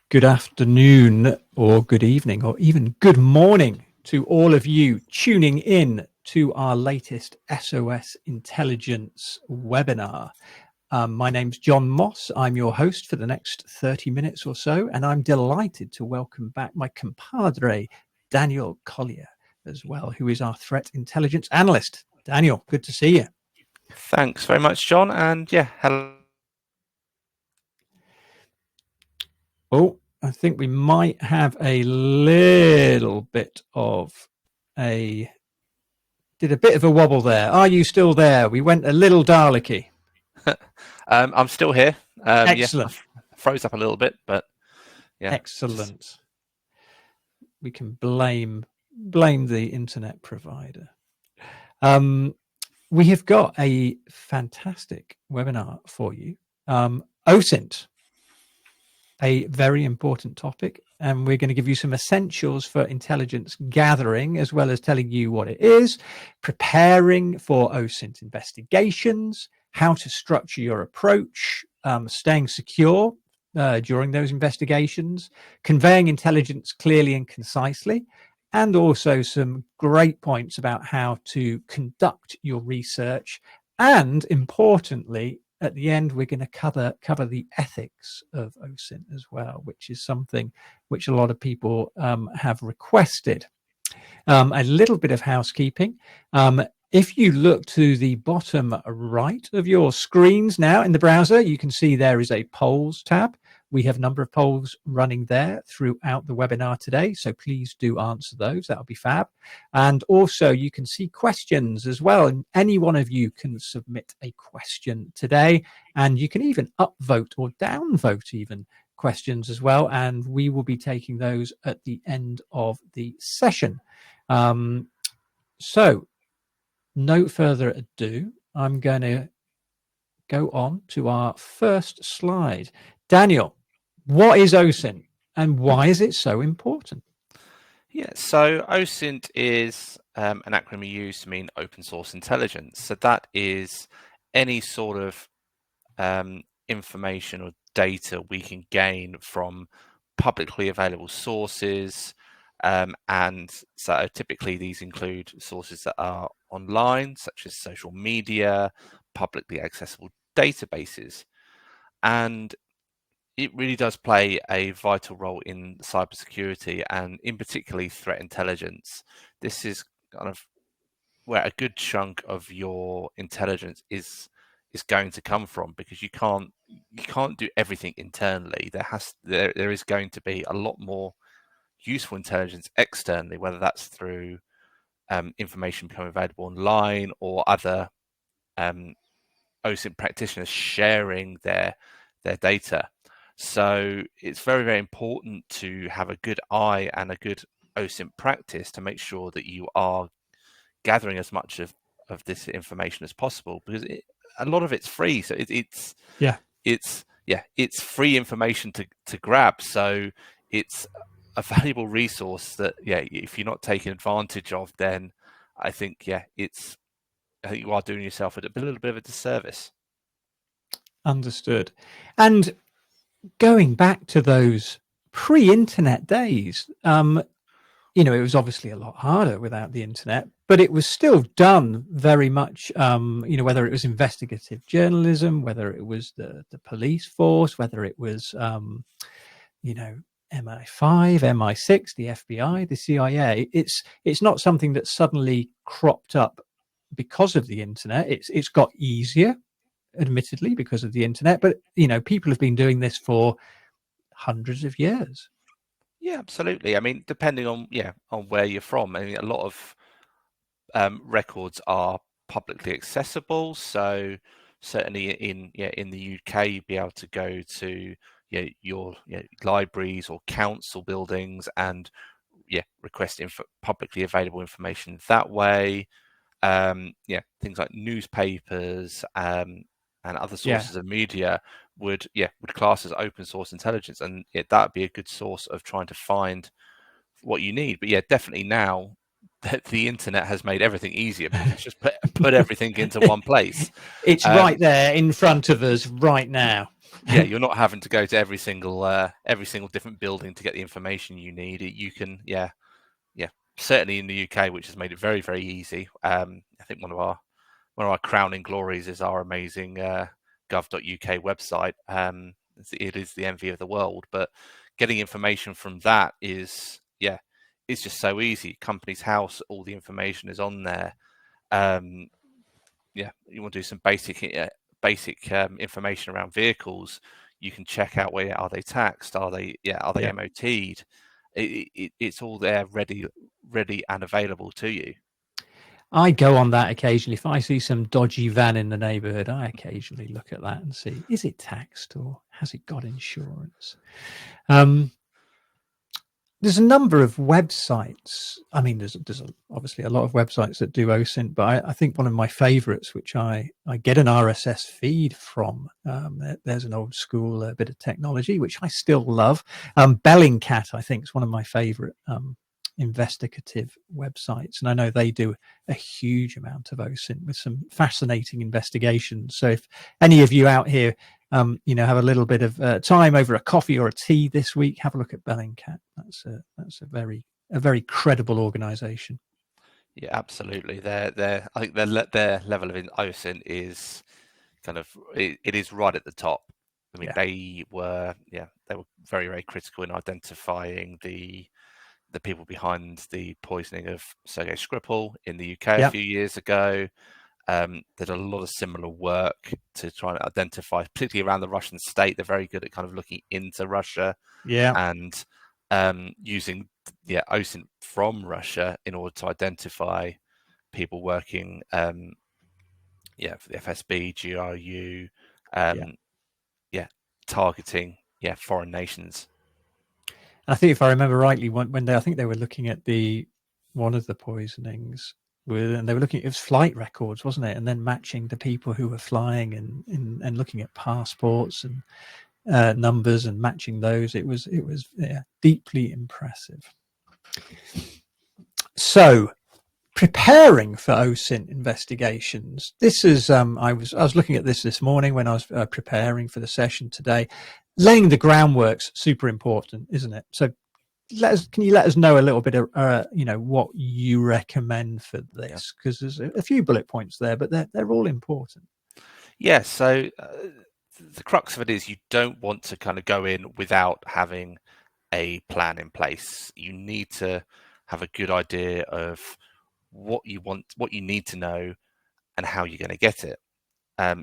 Good afternoon, or good evening, or even good morning to all of you tuning in to our latest SOS Intelligence webinar. My name's John Moss. I'm your host for the next 30 minutes or so, and I'm delighted to welcome back my compadre, Daniel Collier, as well, who is our threat intelligence analyst. Daniel, good to see you. Thanks very much, John. And yeah, hello. Oh, I think we might have a little bit of a bit of a wobble there. Are you still there? We went a little Daleki. I'm still here. Excellent. Yeah, I froze up a little bit, but yeah. Excellent. We can blame the internet provider. We have got a fantastic webinar for you. OSINT, a very important topic, and we're going to give you some essentials for intelligence gathering, as well as telling you what it is, preparing for OSINT investigations, how to structure your approach, staying secure during those investigations, conveying intelligence clearly and concisely, and also some great points about how to conduct your research. And importantly, at the end, we're going to cover the ethics of OSINT as well, which is something which a lot of people have requested. A little bit of housekeeping. If you look to the bottom right of your screens now in the browser, you can see there is a polls tab. We have a number of polls running there throughout the webinar today, so please do answer those. That'll be fab. And also you can see questions as well, and any one of you can submit a question today, and you can even upvote or downvote even questions as well, and we will be taking those at the end of the session. So no further ado, I'm going to go on to our first slide. Daniel, what is OSINT and why is it so important? Yeah, so OSINT is an acronym used to mean open source intelligence. So that is any sort of information or data we can gain from publicly available sources. And so typically these include sources that are online, such as social media, publicly accessible databases. And it really does play a vital role in cybersecurity and in particularly threat intelligence. This is kind of where a good chunk of your intelligence is going to come from, because you can't do everything internally. There is going to be a lot more useful intelligence externally, whether that's through information becoming available online or other OSINT practitioners sharing their data. So it's very, very important to have a good eye and a good OSINT practice to make sure that you are gathering as much of this information as possible, because a lot of it's free. So it's free information to grab. So it's a valuable resource that, if you're not taking advantage of, then I think you are doing yourself a little bit of a disservice. Understood. And going back to those pre-internet days, it was obviously a lot harder without the internet, but it was still done very much, whether it was investigative journalism, whether it was the police force, whether it was, MI5, MI6, the FBI, the CIA. It's not something that suddenly cropped up because of the internet. It's got easier, admittedly, because of the internet, but people have been doing this for hundreds of years. Yeah, absolutely. I mean, depending on where you're from, I mean, a lot of records are publicly accessible. So certainly in the UK, you'd be able to go to your libraries or council buildings and request publicly available information that way. Things like newspapers and other sources of media would class as open source intelligence, and that'd be a good source of trying to find what you need. But definitely now that the internet has made everything easier, because it's just put everything into one place. It's right there in front of us right now. yeah, you're not having to go to every single different building to get the information you need. You can, yeah, certainly in the UK, which has made it very, very easy. I think one of our crowning glories is our amazing gov.uk website. It is the envy of the world, but getting information from that is, yeah, it's just so easy. Company's house, all the information is on there. Yeah, you want to do some basic information around vehicles. You can check out where are they taxed, are they Yeah. MOT'd. It's all there, ready and available to you. I go on that occasionally. If I see some dodgy van in the neighbourhood, I occasionally look at that and see, is it taxed or has it got insurance? There's a number of websites. I mean, there's obviously a lot of websites that do OSINT, but I think one of my favourites, which I get an RSS feed from, there's an old school bit of technology, which I still love. Bellingcat, I think, is one of my favourite investigative websites, and I know they do a huge amount of OSINT with some fascinating investigations. So if any of you out here have a little bit of time over a coffee or a tea this week, have a look at Bellingcat. That's a very credible organisation. Yeah, absolutely. I think their level of OSINT is kind of it is right at the top. I mean, they were very, very critical in identifying the people behind the poisoning of Sergei Skripal in the UK a few years ago. Did a lot of similar work to try and identify, particularly around the Russian state. They're very good at kind of looking into Russia and using OSINT from Russia in order to identify people working for the FSB, GRU, targeting foreign nations. I think if I remember rightly, I think they were looking at one of the poisonings, and they were looking at his flight records, wasn't it? And then matching the people who were flying and looking at passports and numbers and matching those. It was deeply impressive. So, preparing for OSINT investigations. This is I was looking at this morning when I was preparing for the session today. Laying the groundwork's super important, isn't it? So can you let us know a little bit of what you recommend for this, because there's a few bullet points there, but they're all important. So the crux of it is you don't want to kind of go in without having a plan in place. You need to have a good idea of what you want, what you need to know, and how you're going to get it.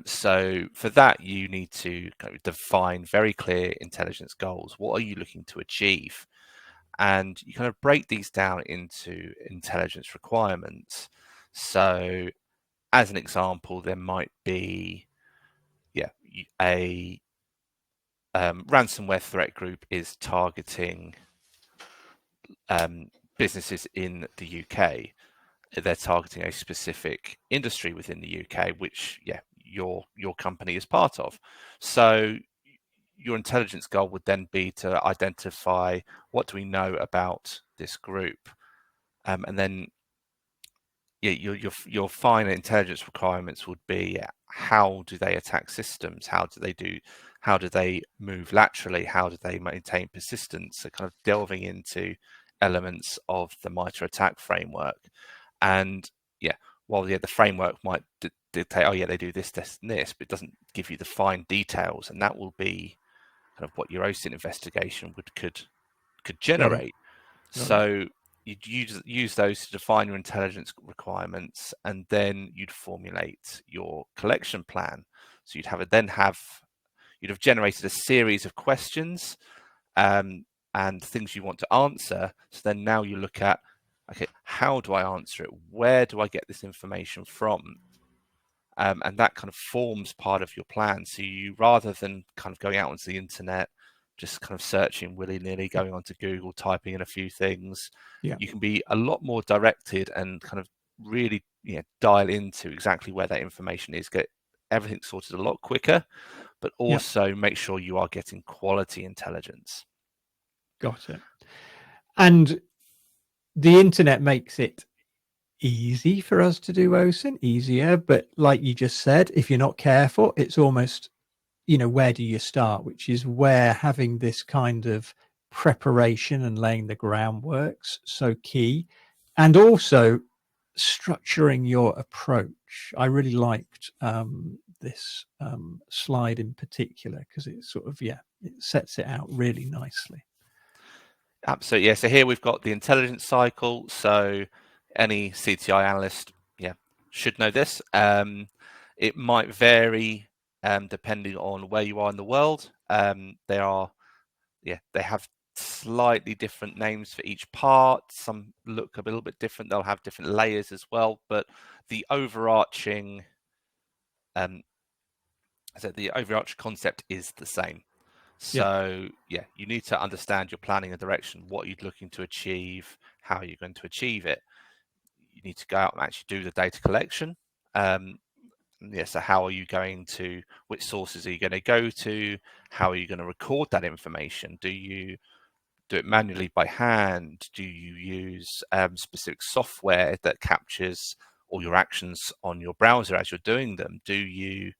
So for that, you need to kind of define very clear intelligence goals. What are you looking to achieve? And you kind of break these down into intelligence requirements. So as an example, there might be a ransomware threat group is targeting businesses in the UK. They're targeting a specific industry within the UK, which your company is part of. So your intelligence goal would then be to identify what do we know about this group, and then your finer intelligence requirements would be how do they attack systems, how do they move laterally, how do they maintain persistence, so kind of delving into elements of the MITRE attack framework. And while the framework might dictate they do this, this and this, but it doesn't give you the fine details, and that will be kind of what your OSINT investigation could generate. So you'd use those to define your intelligence requirements, and then you'd formulate your collection plan. So you'd have generated a series of questions and things you want to answer. So then now you look at, okay, how do I answer it? Where do I get this information from? And that kind of forms part of your plan. So you, rather than kind of going out onto the internet, just kind of searching willy-nilly, going onto Google, typing in a few things, you can be a lot more directed and kind of really dial into exactly where that information is, get everything sorted a lot quicker, but also make sure you are getting quality intelligence. Got it. And the internet makes it easy for us to do OSINT, easier, but like you just said, if you're not careful, it's almost where do you start? Which is where having this kind of preparation and laying the groundwork's so key, and also structuring your approach. I really liked this slide in particular because it sort of it sets it out really nicely. Absolutely, yeah. So here we've got the intelligence cycle. So any CTI analyst, should know this. It might vary depending on where you are in the world. They have slightly different names for each part. Some look a little bit different. They'll have different layers as well. But the overarching, concept is the same. So you need to understand your planning and direction, what you're looking to achieve, how you're going to achieve it. You need to go out and actually do the data collection. So how are you going to, which sources are you going to go to? How are you going to record that information? Do you do it manually by hand? Do you use specific software that captures all your actions on your browser as you're doing them? Do you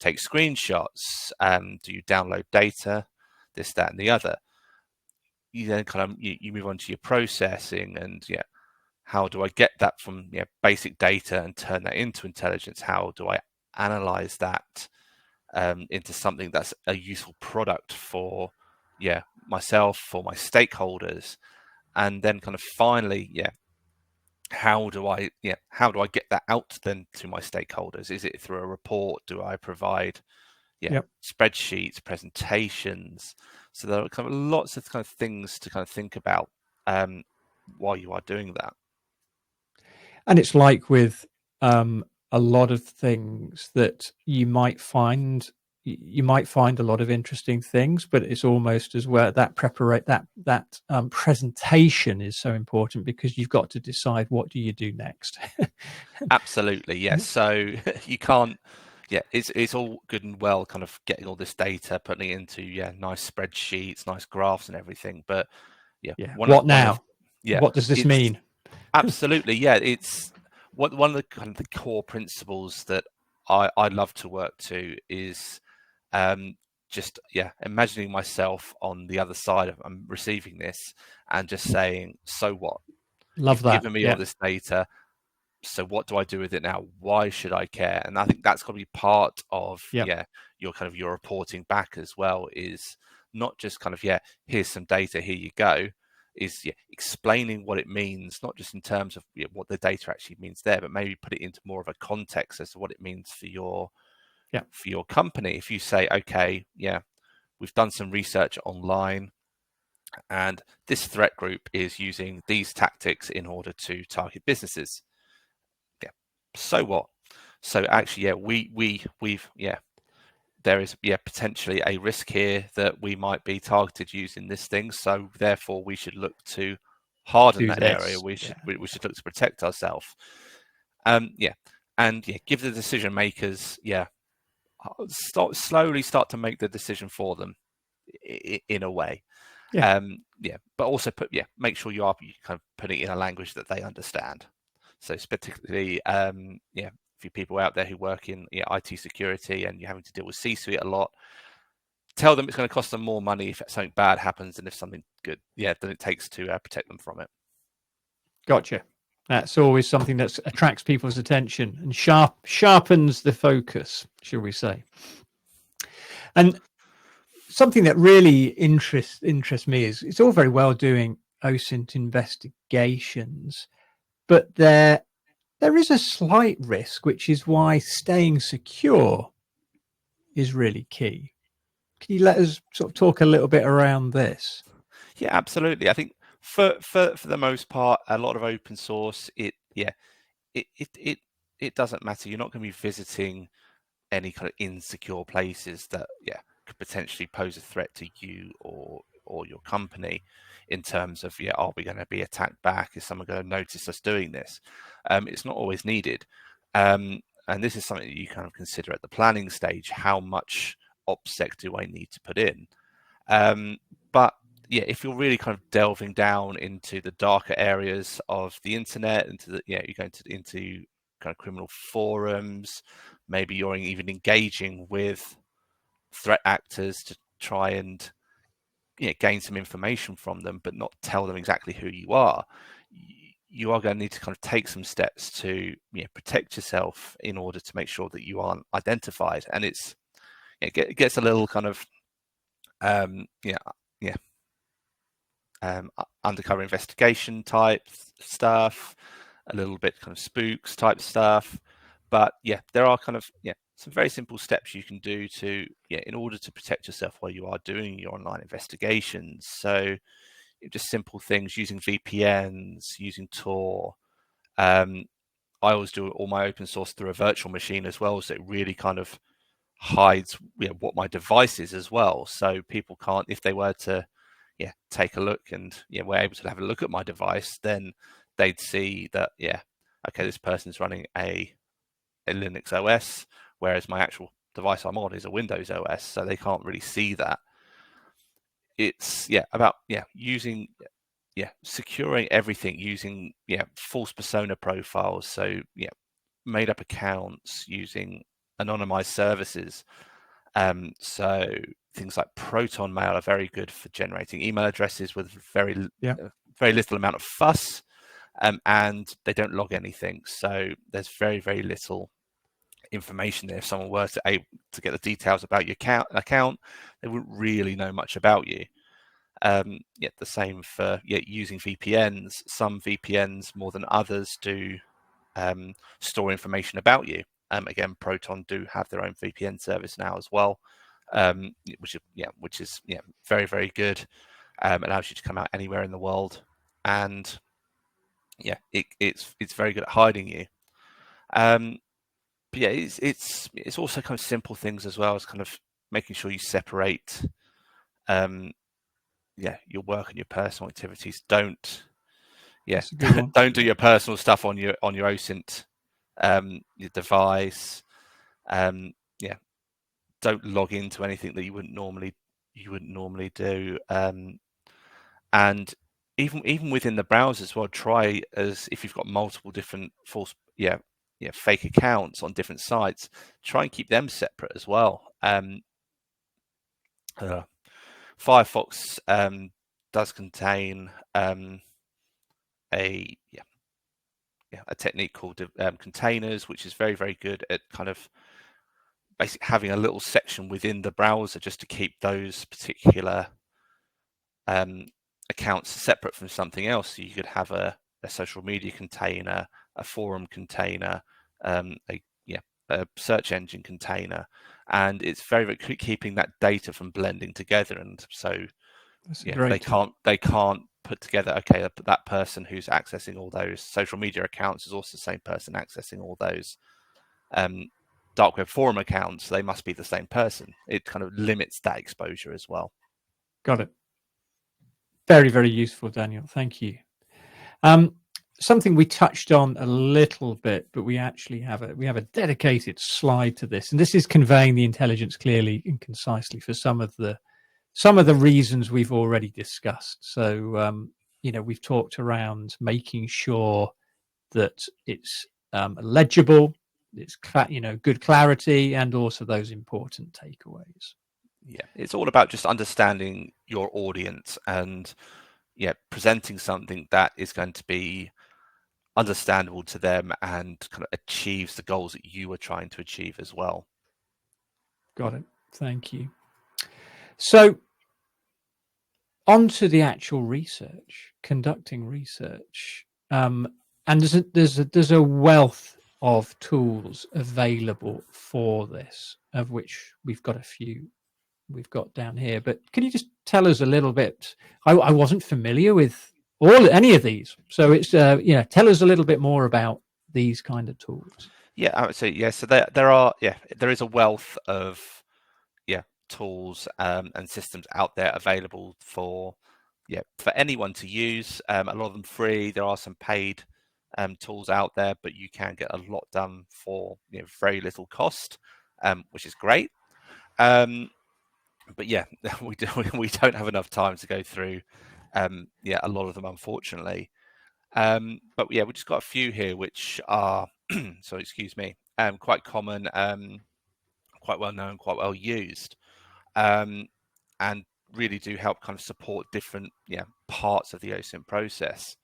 take screenshots? Do you download data? This, that, and the other. You then kind of you move on to your processing, and how do I get that from basic data and turn that into intelligence? How do I analyze that into something that's a useful product for myself, for my stakeholders? And then kind of finally, how do I get that out then to my stakeholders? Is it through a report? Do I provide spreadsheets, presentations? So there are kind of lots of kind of things to kind of think about while you are doing that. And it's like with a lot of things that you might find a lot of interesting things, but it's almost as well that presentation is so important because you've got to decide what do you do next. Absolutely, yes. So you can't. It's all good and well, kind of getting all this data, putting it into nice spreadsheets, nice graphs, and everything. But what now? What does this mean? Absolutely, yeah. It's one of the kind of the core principles that I love to work to is just imagining myself on the other side of I'm receiving this and just saying, so what? Love You've that. given me all this data. So what do I do with it now? Why should I care? And I think that's got to be part of your kind of your reporting back as well, is not just kind of here's some data, here you go, is explaining what it means, not just in terms of what the data actually means there, but maybe put it into more of a context as to what it means for your company. If you say, okay, we've done some research online and this threat group is using these tactics in order to target businesses. So what? So actually, we've there is potentially a risk here that we might be targeted using this thing. So therefore, we should look to harden that area. We should look to protect ourselves. And give the decision makers start to make the decision for them in a way. But also make sure you kind of putting it in a language that they understand. So it's particularly, for people out there who work in IT security and you're having to deal with C-suite a lot, tell them it's going to cost them more money if something bad happens than if something good, than it takes to protect them from it. Gotcha. That's always something that attracts people's attention and sharpens the focus, shall we say. And something that really interests me is it's all very well doing OSINT investigations, but there is a slight risk, which is why staying secure is really key. Can you let us sort of talk a little bit around this? Yeah, absolutely. I think for the most part, a lot of open source, it doesn't matter. You're not going to be visiting any kind of insecure places that could potentially pose a threat to you or your company in terms of are we going to be attacked back? Is someone going to notice us doing this? It's not always needed, and this is something that you kind of consider at the planning stage. How much OPSEC do I need to put in? But if you're really kind of delving down into the darker areas of the internet, into the you're going into kind of criminal forums, maybe you're even engaging with threat actors to try and gain some information from them, but not tell them exactly who you are. You are going to need to kind of take some steps to protect yourself in order to make sure that you aren't identified. And it gets a little kind of undercover investigation type stuff, a little bit kind of spooks type stuff. But there are kind of some very simple steps you can do to in order to protect yourself while you are doing your online investigations. So just simple things, using VPNs, using Tor. I always do all my open source through a virtual machine as well, so it really kind of hides what my device is as well. So people can't, if they were to take a look and we're able to have a look at my device, then they'd see that okay, this person's running a Linux OS, whereas my actual device I'm on is a Windows OS, so they can't really see that. It's about using securing everything, using false persona profiles, so made up accounts, using anonymized services. So things like Proton Mail are very good for generating email addresses with very little amount of fuss, and they don't log anything. So there's very, very little information there. If someone were to get the details about your account, they wouldn't really know much about you. The same for using VPNs. Some VPNs more than others do store information about you. Again, Proton do have their own VPN service now as well, which is very, very good. Allows you to come out anywhere in the world, and it's very good at hiding you. But it's also kind of simple things as well as kind of making sure you separate your work and your personal activities. Don't don't do your personal stuff on your OSINT your device. Don't log into anything that you wouldn't normally do. And even within the browser as well, try, as if you've got multiple different false fake accounts on different sites, try and keep them separate as well. Firefox does contain a technique called containers, which is very, very good at kind of basically having a little section within the browser just to keep those particular accounts separate from something else. So you could have a social media container, a forum container, a search engine container, and it's very, very keeping that data from blending together. And so they can't put together, okay, that person who's accessing all those social media accounts is also the same person accessing all those dark web forum accounts. They must be the same person. It kind of limits that exposure as well. Got it. Very, very useful, Daniel. Thank you. Something we touched on a little bit, but we actually have a dedicated slide to this, and this is conveying the intelligence clearly and concisely for some of the reasons we've already discussed. So we've talked around making sure that it's legible, it's good clarity, and also those important takeaways. It's all about just understanding your audience and presenting something that is going to be understandable to them and kind of achieves the goals that you are trying to achieve as well. Got it. Thank you. So on to the actual research, conducting research, and there's a wealth of tools available for this, of which we've got a few we've got down here. But can you just tell us a little bit? I wasn't familiar with any of these, so it's tell us a little bit more about these kind of tools. I would say so there is a wealth of tools and systems out there available for anyone to use. A lot of them free. There are some paid tools out there, but you can get a lot done for very little cost, which is great. But we don't have enough time to go through a lot of them, unfortunately. But we just got a few here which are so excuse me, quite common, quite well known, quite well used. and really do help kind of support different parts of the OSINT process.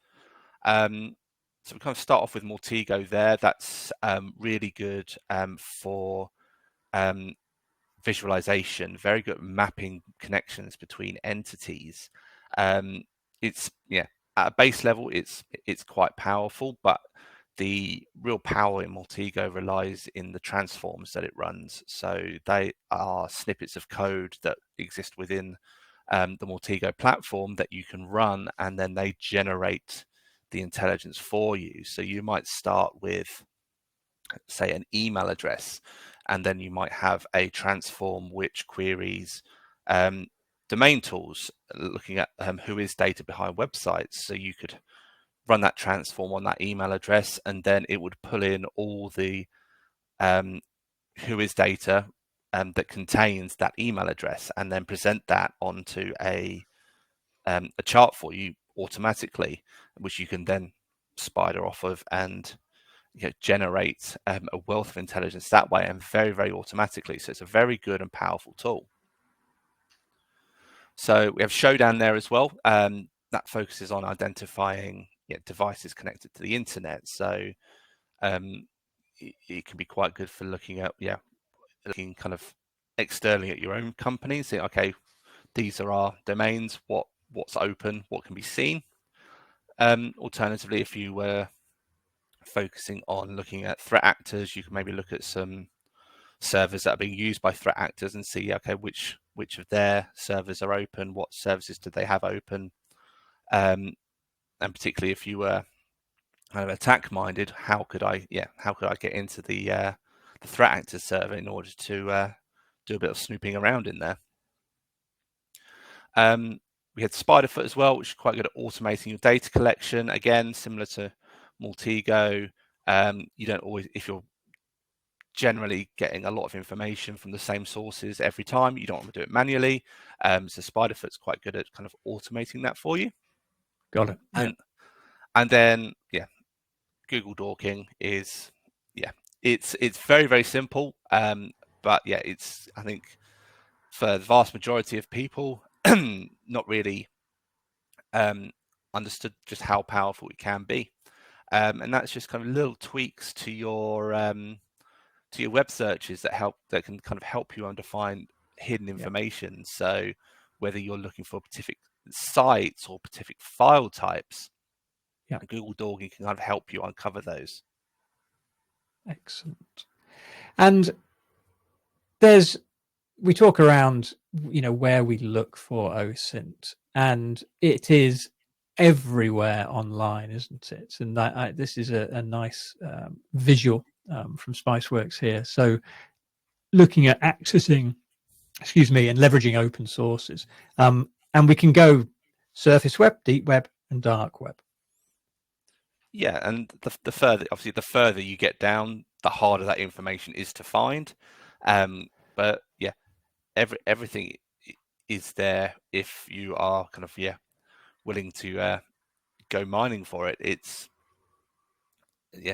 So we kind of start off with Multigo there. That's really good for visualization, very good at mapping connections between entities. It's at a base level, it's quite powerful, but the real power in Multigo relies in the transforms that it runs. So they are snippets of code that exist within the Multigo platform that you can run, and then they generate the intelligence for you. So you might start with, say, an email address, and then you might have a transform which queries domain tools, looking at who is data behind websites. So you could run that transform on that email address, and then it would pull in all the who is data that contains that email address, and then present that onto a chart for you automatically, which you can then spider off of and generate a wealth of intelligence that way, and very, very automatically. So it's a very good and powerful tool. So we have Showdown there as well. That focuses on identifying devices connected to the internet. So it can be quite good for looking at looking kind of externally at your own company. Say, okay, these are our domains. What's open? What can be seen? Alternatively, if you were focusing on looking at threat actors, you can maybe look at some servers that are being used by threat actors and see, okay, which of their servers are open, what services do they have open, and particularly if you were kind of attack minded, how could I get into the threat actors server in order to do a bit of snooping around in there. We had Spiderfoot as well, which is quite good at automating your data collection. Again, similar to Multigo, you don't always, if you're generally getting a lot of information from the same sources every time, you don't want to do it manually. So Spiderfoot's quite good at kind of automating that for you. Got it. And then Google Dorking is it's very, very simple. But it's, I think, for the vast majority of people, not really understood just how powerful it can be. And that's just kind of little tweaks to your web searches that can kind of help you find hidden information. So whether you're looking for specific sites or specific file types, Google Dorking can kind of help you uncover those. Excellent. And we talk around, where we look for OSINT, and it is everywhere online, isn't it? And this is a nice visual from Spiceworks here. So looking at accessing, and leveraging open sources. And we can go surface web, deep web, and dark web. Yeah, and the further you get down, the harder that information is to find. But everything is there if you are kind of willing to go mining for it. It's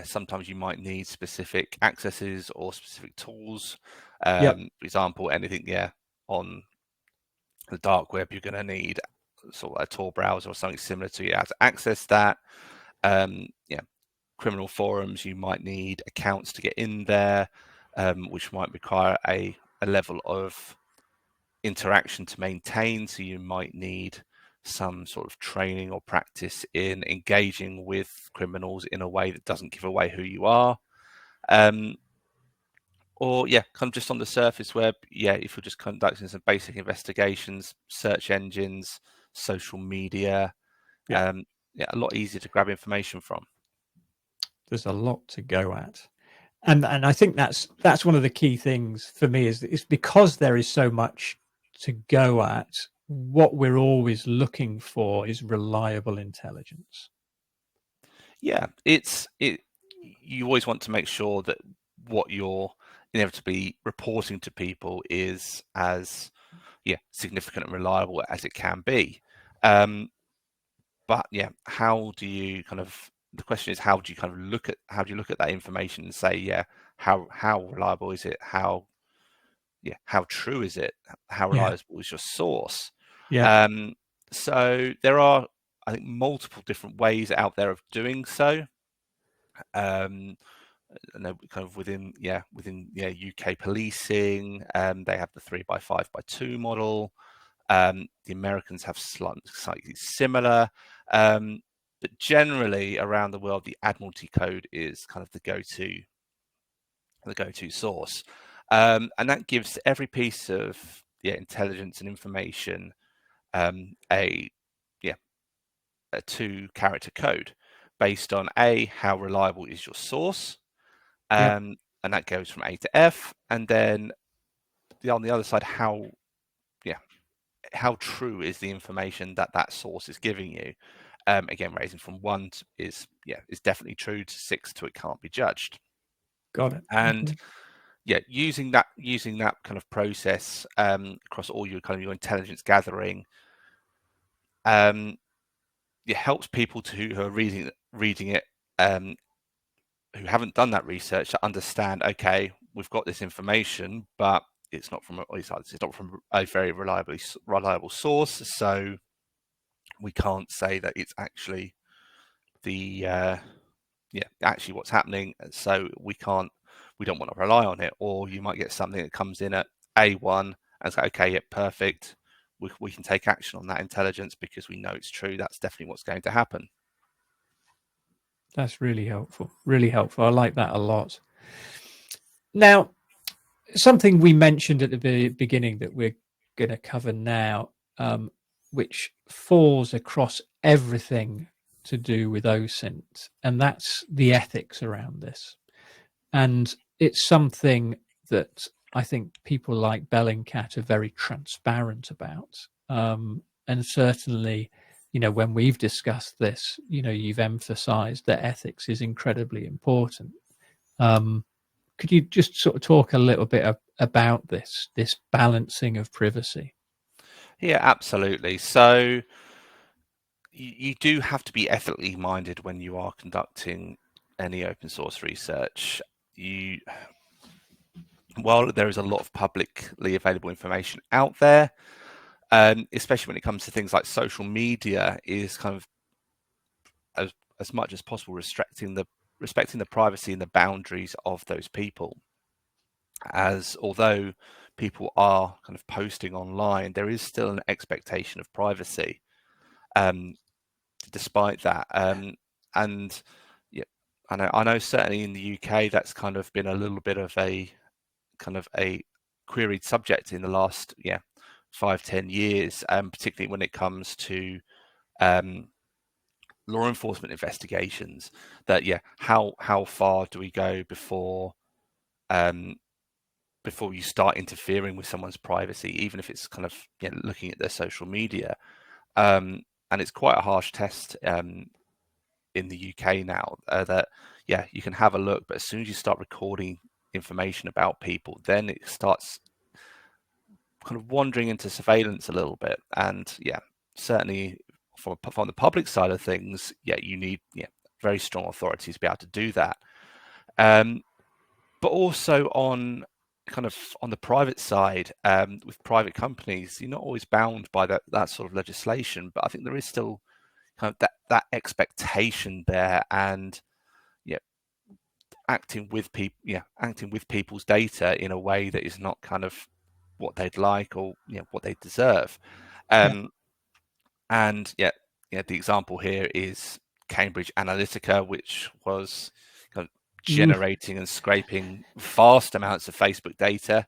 sometimes you might need specific accesses or specific tools. For example, anything on the dark web, you're going to need sort of a Tor browser or something similar to how to access that. Criminal forums, you might need accounts to get in there, which might require a level of interaction to maintain. So you might need some sort of training or practice in engaging with criminals in a way that doesn't give away who you are. Or kind of just on the surface web, if you're just conducting some basic investigations, search engines, social media, a lot easier to grab information from. There's a lot to go at. And I think that's one of the key things for me is because there is so much to go at, what we're always looking for is reliable intelligence. Yeah, you always want to make sure that what you're inevitably reporting to people is as significant and reliable as it can be. But how do you the question is, how do you look at that information and say, how reliable is it? How how true is it? How Yeah. reliable is your source? Yeah. So there are, I think, multiple different ways out there of doing so. And kind of within UK policing, they have the 3x5x2 model. The Americans have slightly similar, but generally around the world, the Admiralty Code is kind of the go-to source, and that gives every piece of intelligence and information a two-character code based on how reliable is your source, Yep. and that goes from A to F, and then on the other side, how true is the information that source is giving you. Again, raising from 1 is definitely true, to 6 to it can't be judged. Got it. And Okay. using that kind of process across all your kind of your intelligence gathering, it helps people who are reading it, who haven't done that research, to understand, okay, we've got this information, but it's not from a very reliable source, so we can't say that it's actually the actually what's happening, so we don't want to rely on it. Or you might get something that comes in at A1 and say, okay, yeah, perfect, we can take action on that intelligence because we know it's true, that's definitely what's going to happen. That's really helpful. Really helpful. I like that a lot. Now, something we mentioned at the beginning that we're going to cover now, which falls across everything to do with OSINT, and that's the ethics around this. And it's something that I think people like Bellingcat are very transparent about. And certainly, when we've discussed this, you've emphasized that ethics is incredibly important. Could you just sort of talk a little bit about this balancing of privacy? Yeah, absolutely. So you do have to be ethically minded when you are conducting any open source research. While there is a lot of publicly available information out there, especially when it comes to things like social media, is kind of as much as possible respecting the privacy and the boundaries of those people. As although people are kind of posting online, there is still an expectation of privacy, despite that. And yeah, I know certainly in the UK that's kind of been a little bit of a queried subject in the last 5-10 years, particularly when it comes to law enforcement investigations. That how far do we go before you start interfering with someone's privacy, even if it's kind of looking at their social media? And it's quite a harsh test in the UK now, that you can have a look, but as soon as you start recording information about people, then it starts kind of wandering into surveillance a little bit. And certainly from the public side of things, you need very strong authorities to be able to do that. But also on the private side, with private companies, you're not always bound by that sort of legislation, but I think there is still kind of that expectation there, and acting with people's data in a way that is not kind of what they'd like, or what they deserve. Yeah. And the example here is Cambridge Analytica, which was kind of Oof. generating and scraping vast amounts of Facebook data.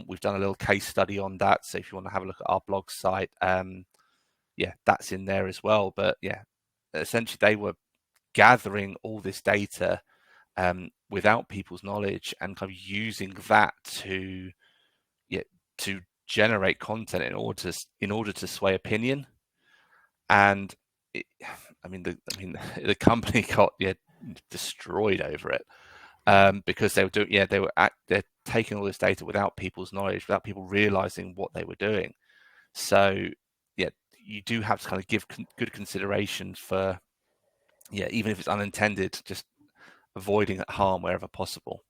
We've done a little case study on that, so if you want to have a look at our blog site, that's in there as well. But essentially they were gathering all this data without people's knowledge, and kind of using that to generate content in order to sway opinion. And the company got destroyed over it, because they were they're taking all this data without people's knowledge, without people realizing what they were doing. So you do have to kind of give good consideration for even if it's unintended, just avoiding harm wherever possible.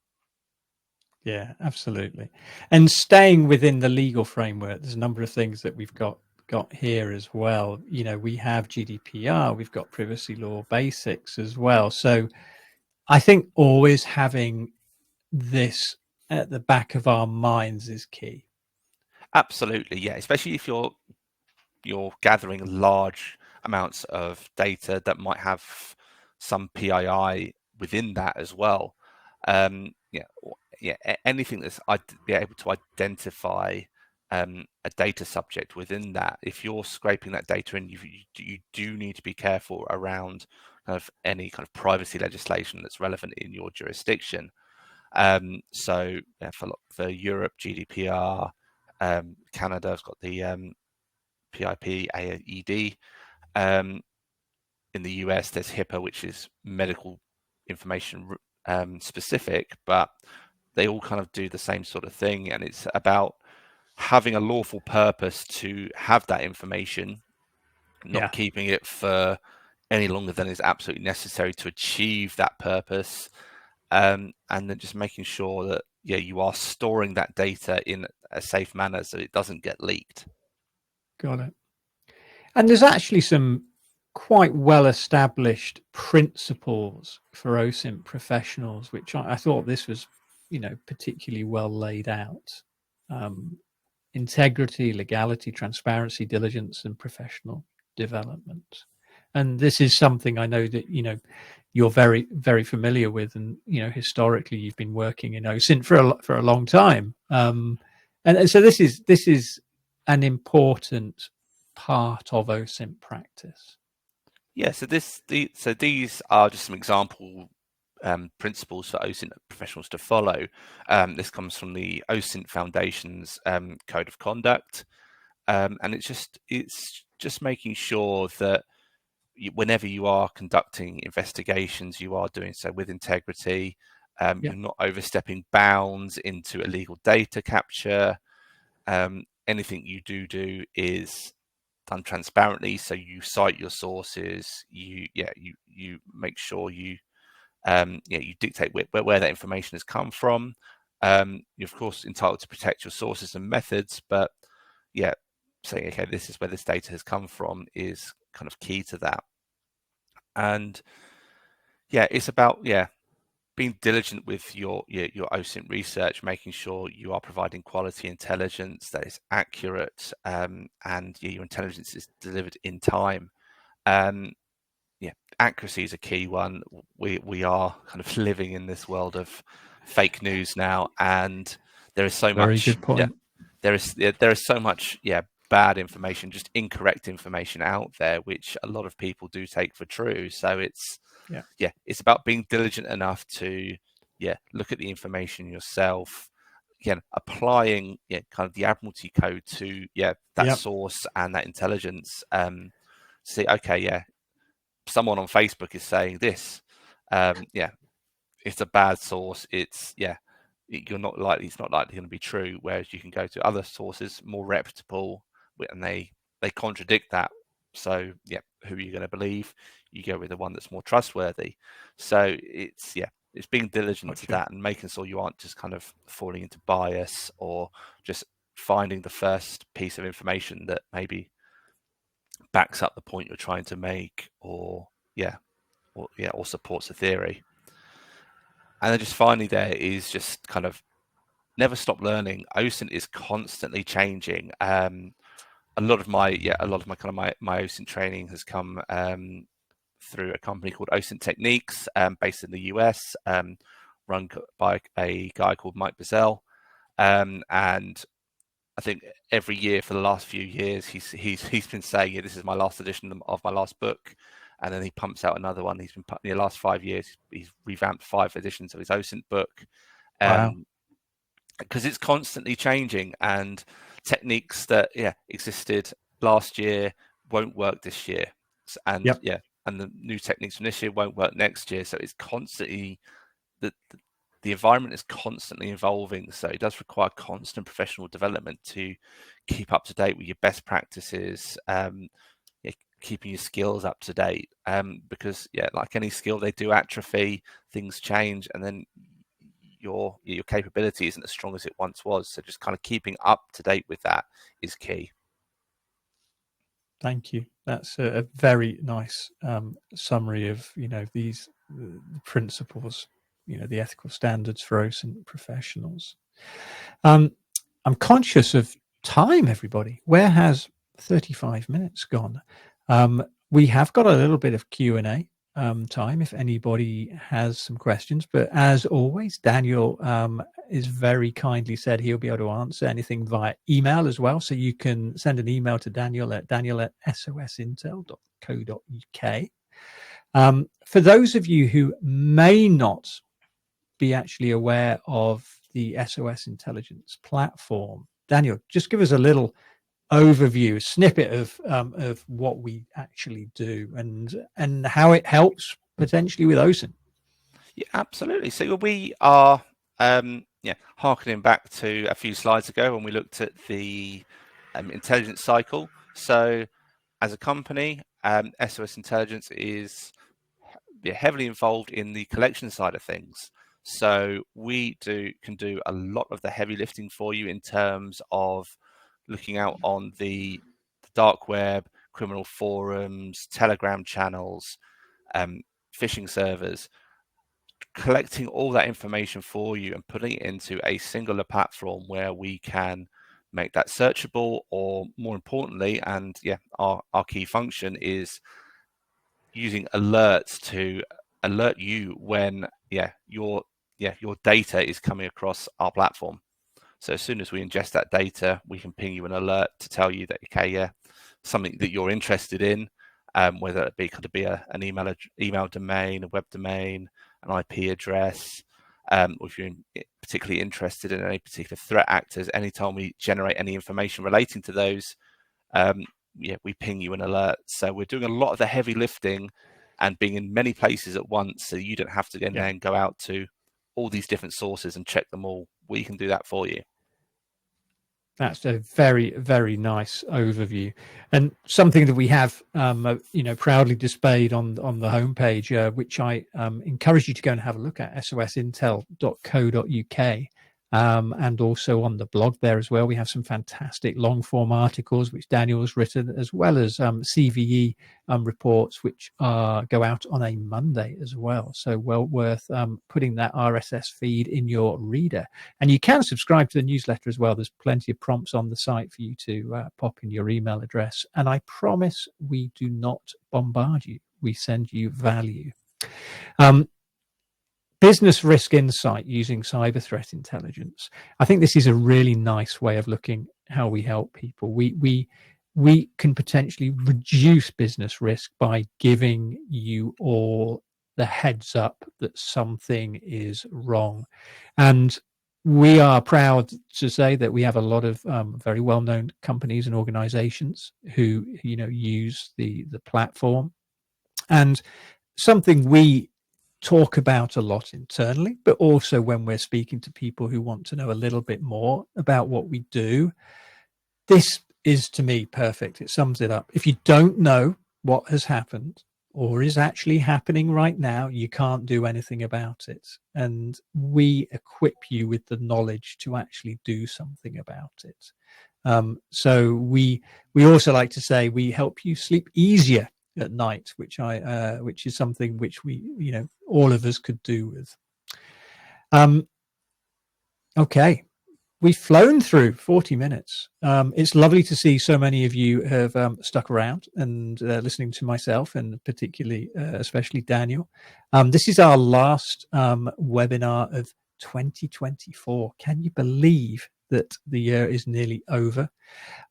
Yeah, absolutely. And staying within the legal framework, there's a number of things that we've got here as well. You know, we have GDPR, we've got privacy law basics as well. So I think always having this at the back of our minds is key. Absolutely, yeah. Especially if you're gathering large amounts of data that might have some PII within that as well. Anything that's I'd be able to identify a data subject within that. If you're scraping that data in, you do need to be careful around kind of any kind of privacy legislation that's relevant in your jurisdiction. So yeah, for Europe, GDPR, Canada's got the PIP, AED. In the US, there's HIPAA, which is medical information specific, but they all kind of do the same sort of thing. And it's about having a lawful purpose to have that information, not Yeah, keeping it for any longer than is absolutely necessary to achieve that purpose. And then just making sure that you are storing that data in a safe manner so it doesn't get leaked. got it. And there's actually some quite well established principles for OSINT professionals, which I thought this was, you know, particularly well laid out. Um, Integrity, legality, transparency, diligence, and professional development. And this is something I know that, you know, you're very, very familiar with, and you know, historically you've been working in OSINT for a long time. And so this is an important part of OSINT practice. Yeah, so these are just some example principles for OSINT professionals to follow. This comes from the OSINT Foundation's Code of Conduct, and it's just making sure that whenever you are conducting investigations, you are doing so with integrity. Yeah, You're not overstepping bounds into illegal data capture. Anything you do is done transparently, so you cite your sources. You make sure you dictate where that information has come from. You're of course entitled to protect your sources and methods, but yeah, saying okay, this is where this data has come from is kind of key to that. And yeah, it's about being diligent with your OSINT research, making sure you are providing quality intelligence that is accurate, and your intelligence is delivered in time. Um, Accuracy is a key one. We are kind of living in this world of fake news now, and there is so very much good point. there is so much bad information, just incorrect information out there, which a lot of people do take for true. So Yeah, it's about being diligent enough to look at the information yourself, again applying kind of the Admiralty code to that yeah, source and that intelligence. See, okay, someone on Facebook is saying this. It's a bad source. You're not likely. It's not likely going to be true. Whereas you can go to other sources more reputable, and they contradict that. So who are you going to believe? You go with the one that's more trustworthy. So it's being diligent to gotcha. that and making sure you aren't just kind of falling into bias or just finding the first piece of information that maybe backs up the point you're trying to make, or supports the theory. And then just finally, there is just kind of never stop learning. OSINT is constantly changing. A lot of my kind of my OSINT training has come through a company called OSINT Techniques, based in the US, run by a guy called Mike Bazell, and I think every year for the last few years, he's been saying, this is my last edition of my last book, and then he pumps out another one. He's been in the last 5 years, he's revamped 5 editions of his OSINT book, Wow. because it's constantly changing, and techniques that existed last year won't work this year, and Yep. and the new techniques from this year won't work next year. So it's constantly the environment is constantly evolving, so it does require constant professional development to keep up to date with your best practices, keeping your skills up to date, because like any skill, they do atrophy, things change, and then your capability isn't as strong as it once was. So just kind of keeping up to date with that is key. Thank you. That's a very nice summary of, these principles, the ethical standards for OSINT professionals. I'm conscious of time, everybody. Where has 35 minutes gone? We have got a little bit of Q&A time if anybody has some questions, but as always, Daniel is very kindly said he'll be able to answer anything via email as well. So you can send an email to Daniel at sosintel.co.uk. For those of you who may not be actually aware of the SOS Intelligence platform, Daniel, just give us a little overview, a snippet of what we actually do and how it helps potentially with OSINT. Yeah, absolutely. So we are harkening back to a few slides ago when we looked at the intelligence cycle. So as a company, SOS Intelligence is heavily involved in the collection side of things. So we can do a lot of the heavy lifting for you in terms of looking out on the dark web, criminal forums, Telegram channels, phishing servers, collecting all that information for you and putting it into a singular platform where we can make that searchable, or more importantly, and our key function is using alerts to alert you when your data is coming across our platform. So as soon as we ingest that data, we can ping you an alert to tell you that something that you're interested in, whether it could be an email domain, a web domain, an IP address, or if you're particularly interested in any particular threat actors. Anytime we generate any information relating to those, we ping you an alert. So we're doing a lot of the heavy lifting and being in many places at once, so you don't have to then go out to all these different sources and check them all. We can do that for you. That's a very, very nice overview, and something that we have, proudly displayed on the homepage, which I encourage you to go and have a look at, sosintel.co.uk. And also on the blog there as well, we have some fantastic long form articles which Daniel has written, as well as CVE reports which go out on a Monday as well. So well worth putting that RSS feed in your reader. And you can subscribe to the newsletter as well. There's plenty of prompts on the site for you to pop in your email address. And I promise we do not bombard you. We send you value. Business risk insight using cyber threat intelligence. I think this is a really nice way of looking how we help people. We can potentially reduce business risk by giving you all the heads up that something is wrong. And we are proud to say that we have a lot of very well-known companies and organizations who use the platform. And something we talk about a lot internally, but also when we're speaking to people who want to know a little bit more about what we do. This is, to me, perfect. It sums it up. If you don't know what has happened or is actually happening right now, you can't do anything about it. And we equip you with the knowledge to actually do something about it. So we also like to say we help you sleep easier at night, which is something which we, all of us could do with. Okay, we've flown through 40 minutes. It's lovely to see so many of you have stuck around and listening to myself, and particularly, especially Daniel. This is our last webinar of 2024. Can you believe that the year is nearly over?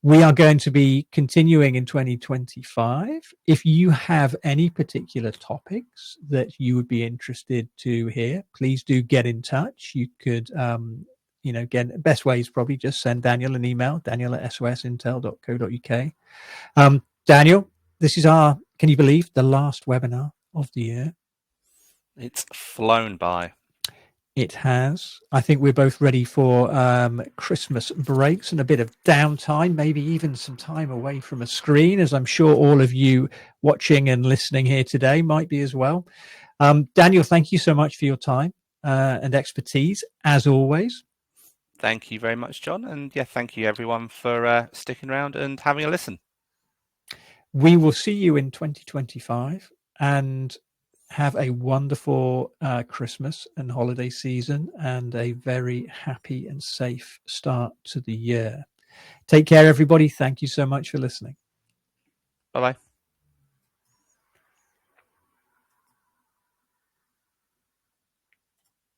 We are going to be continuing in 2025. If you have any particular topics that you would be interested to hear, please do get in touch. You could, again, best way is probably just send Daniel an email, daniel@sosintel.co.uk. Daniel, this is can you believe, the last webinar of the year? It's flown by. It has. I think we're both ready for Christmas breaks and a bit of downtime, maybe even some time away from a screen, as I'm sure all of you watching and listening here today might be as well. Daniel, thank you so much for your time. and expertise, as always. Thank you very much, John. And yeah, thank you everyone for sticking around and having a listen. We will see you in 2025 and have a wonderful Christmas and holiday season and a very happy and safe start to the year. Take care, everybody. Thank you so much for listening. Bye-bye.